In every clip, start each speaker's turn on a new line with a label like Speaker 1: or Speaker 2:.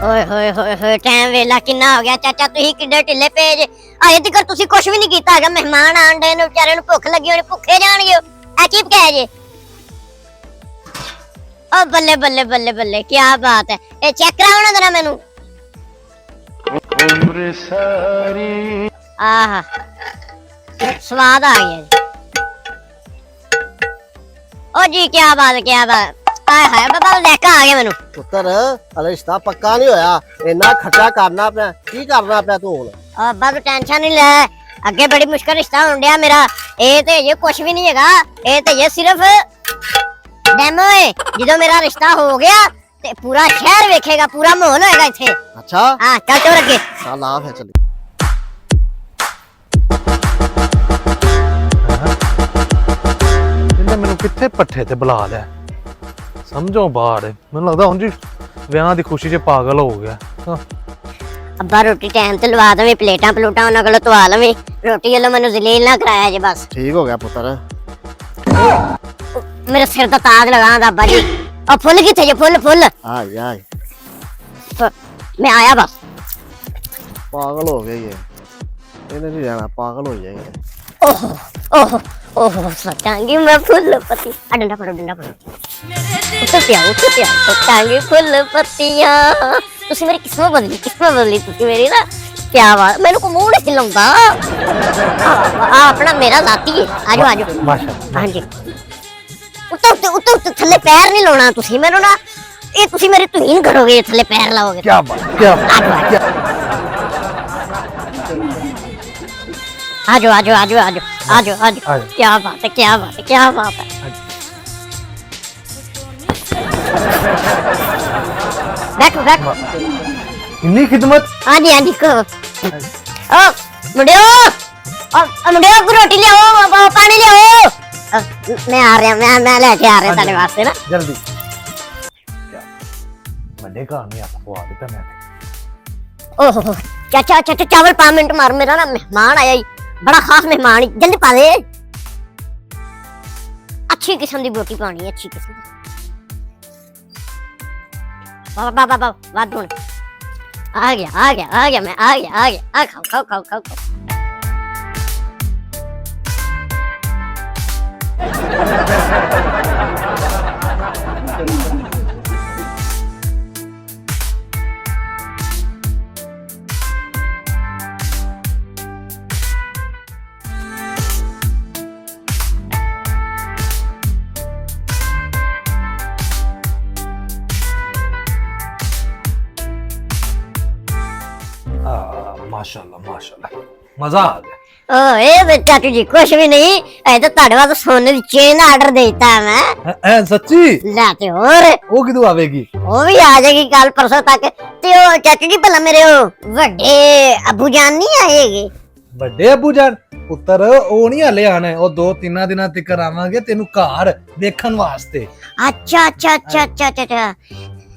Speaker 1: ओए होए होए होए टाइम वेला किन्ना हो गया चाचा तुसी किड्डे ढिले पे जे अजे तक तुसी कुछ भी नहीं कीता हैगा मेहमान आण डे ने बेचारे नु भुख लगी होनी भुखे जाणगे आ की कह जे ओ बल्ले बल्ले बल्ले बल्ले क्या बात है ए चेक कराओ ना जरा मेनू उम्र सारी आहा स्वाद आ गया ओ जी क्या बात हाय हाय बाबा लेके आ गया मेनू
Speaker 2: पुत्र हले रिश्ता पक्का नहीं होया इन्ना खर्चा करना पे की करना पे तू हुन
Speaker 1: बस टेंशन नहीं ले अगे बड़ी मुश्किल रिश्ता होने दिया मेरा ये कुछ भी नहीं है ये सिर्फ डेमो है जो मेरा रिश्ता हो गया ते पूरा शहर देखेगा पूरा माहौल होएगा इथे
Speaker 2: अच्छा
Speaker 1: हां चल चल अगे
Speaker 2: चल आ फिर चल
Speaker 3: इन्हें मेनू किथे पट्ठे ते बुला लिया समझो बाहर मैं लगदा हुन जी विआह दी खुशी च पागल हो गया
Speaker 1: अब्बा रोटी टाइम ते लवा दवे प्लेटां प्लूटां उन्हां कोल तवा लवे रोटी वाला मैनू जलील ना कराया जे बस
Speaker 2: ठीक हो गया पुत्र
Speaker 1: मेरे सिर दा ताज लगा दा अब्बा जी और फुल किथे जे फुल
Speaker 2: आ
Speaker 1: मैं आया बस
Speaker 2: पागल हो गया ये इन्हें नहीं रहना पागल हो जाएगा
Speaker 1: ओहो ओहो सटांगी मैं फुल पत्ती डंडा पड़ो तो प्याओ सटांगी फुल पत्तियां तुसी मेरी किस्मत बदली तुसी मेरी ना क्या बात मेरे को मुंह नहीं हिलाਉਂਦਾ आ अपना मेरा जाती है आजो
Speaker 3: माशाल्लाह
Speaker 1: हां जी उतर थल्ले पैर नहीं लाना तुसी मेनू ना ये तुसी मेरी तुहीन करोगे थल्ले पैर लाओगे
Speaker 3: क्या बात
Speaker 1: आजो क्या बात है बैठो
Speaker 3: इन्नी खिदमत
Speaker 1: हाँ जी को ओ मुंडियो रोटी ले आओ पानी ले आओ मैं आ रहा मैं लेके आ रहा तेरे वास्ते ना
Speaker 3: जल्दी बड़े घर में आप खवा देता मैं
Speaker 1: ओहो चाचा चावल 5 मिनट मार मेरा ना मेहमान आया ही बड़ा खास मेहमान जल्दी पा दे अच्छी किस्म की रोटी पानी अच्छी किस्म बाबा वादू आ गया मैं आ गया खाओ
Speaker 3: माशाल्लाह मजा आ गया
Speaker 1: ओए चाचू जी कुछ भी नहीं ऐ तो ਤੁਹਾਡੇ ਵਾਸਤੇ सोने की चेन ऑर्डर देता है मैं
Speaker 3: ए सच्ची
Speaker 1: लाते और
Speaker 3: वो किदू आवेगी
Speaker 1: वो भी आ जाएगी कल परसों तक ते ओ चाचू जी भला मेरे ਵੱਡੇ अबू जान नहीं आएगे
Speaker 3: ਵੱਡੇ अबू जान ਪੁੱਤਰ ਉਹ ਨਹੀਂ ਹਲੇ ਆਣਾ ਉਹ 2-3 ਦਿਨਾਂ ਤੱਕ ਆਵਾਂਗੇ ਤੈਨੂੰ ਘਰ ਦੇਖਣ ਵਾਸਤੇ
Speaker 1: अच्छा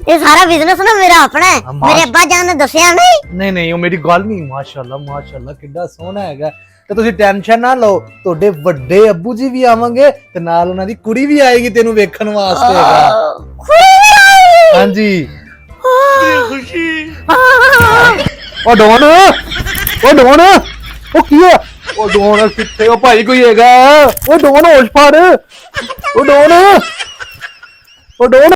Speaker 1: ये सारा बिजनेस ना मेरा अपना है मेरे अब्बा जान ने दसिया नहीं
Speaker 3: नहीं ਉਹ ਮੇਰੀ ਗੱਲ ਨਹੀਂ ਮਾਸ਼ਾਅੱਲਾ ਕਿੱਡਾ ਸੋਹਣਾ ਹੈਗਾ ਤੇ ਤੁਸੀਂ ਟੈਨਸ਼ਨ ਨਾ ਲਓ ਤੁਹਾਡੇ ਵੱਡੇ ਅੱਬੂ ਜੀ ਵੀ ਆਵਾਂਗੇ ਤੇ ਨਾਲ ਉਹਨਾਂ ਦੀ ਕੁੜੀ ਵੀ ਆਏਗੀ ਤੈਨੂੰ ਵੇਖਣ ਵਾਸਤੇ ਹੈਗਾ ਹਾਂਜੀ ਖੁਸ਼ੀ ਉਹ ਡੋਨ ਉਹ ਕੀ ਹੈ ਉਹ ਡੋਨ ਕਿੱਥੇ ਉਹ ਭਾਈ ਕੋਈ ਹੈਗਾ ਉਹ ਡੋਨ ਹੋਸ਼ ਫੜ ਉਹ ਡੋਨ